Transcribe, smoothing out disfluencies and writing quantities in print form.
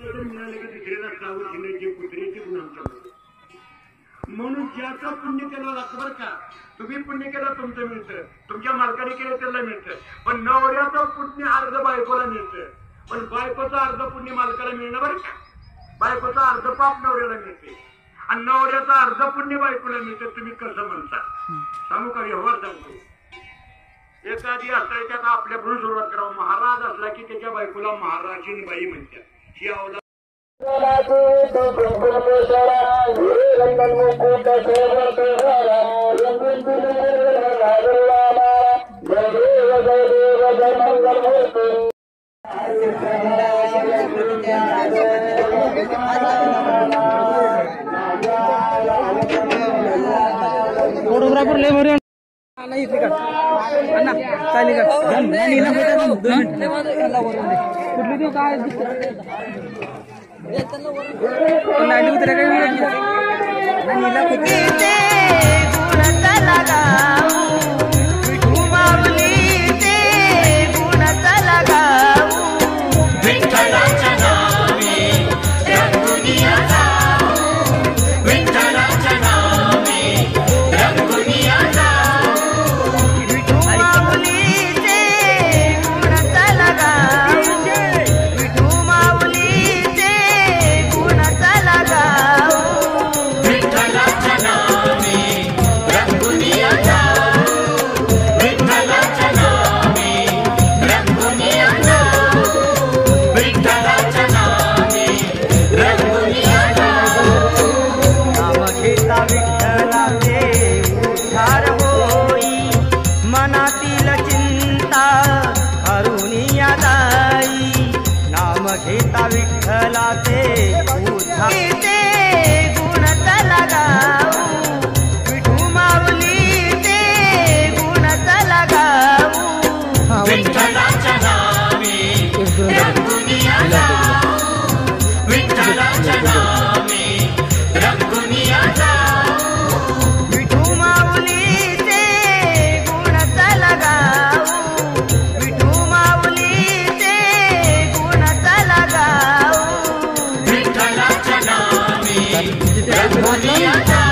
वचन मिळाले की दुसऱ्याला सावध घेण्याची पुत्रीची गुण आमच्याकडे. म्हणून ज्याचं पुण्य केलं लागतं बरं का. तुम्ही पुण्य केलं तुमचं मिळतं, तुमच्या मालकाने केलं त्याला मिळतं, पण नवऱ्याचं पुण्य अर्ध बायकोला मिळतं, पण बायकोचं अर्ध पुण्य मालकाला मिळणं बरं का. बायकोचा अर्ध पाप नवऱ्याला मिळते आणि नवऱ्याचा अर्ध पुण्य बायकोला मिळतं. तुम्ही कसं म्हणता सांगू का? व्यवहार सांगतो. एखादी असता त्यात आपल्याकडून सुरुवात करावं. महाराज असला की त्याच्या बायकोला महाराजीन बाई म्हणतात. ही अवला फोटोग्राफर लय भारी नाही इथे का अण्णा चालेल का नीला कुठली देऊ काय लाडी उतरा काय नीला कुठे गुणाचा लगाव विठू माऊली ते गुणाचा लगाव विठ्ठलाच्या नावे रंगुनिया जाऊ विठ्ठलाच्या नावे रंगुनिया जाऊ विठू माऊली ते गुणाचा लगाव विठू माऊली ते गुणाचा लगाव विठ्ठलाच्या नावे रंगुनिया जाऊ विठ्ठलाच्या नावे रंगुनिया जाऊ विठ्ठलाच्या नावे रंगुनिया जाऊ नाम घेता विठ्ठलाचे उद्धार होई मनातील चिंता हरुनिया जाई नाम घेता विठ्ठलाचे उद्धार ते गुणाचा लगाव विठू माऊली ते गुणाचा लगाव विठ्ठलाच्या नावे रंगुनिया जाऊ विठ्ठलाच्या नावे रंगुनिया जाऊ विठू माऊली ते गुणाचा लगाव विठू माऊली ते गुणाचा लगाव विठ्ठलाच्या नावे रंगुनिया जाऊ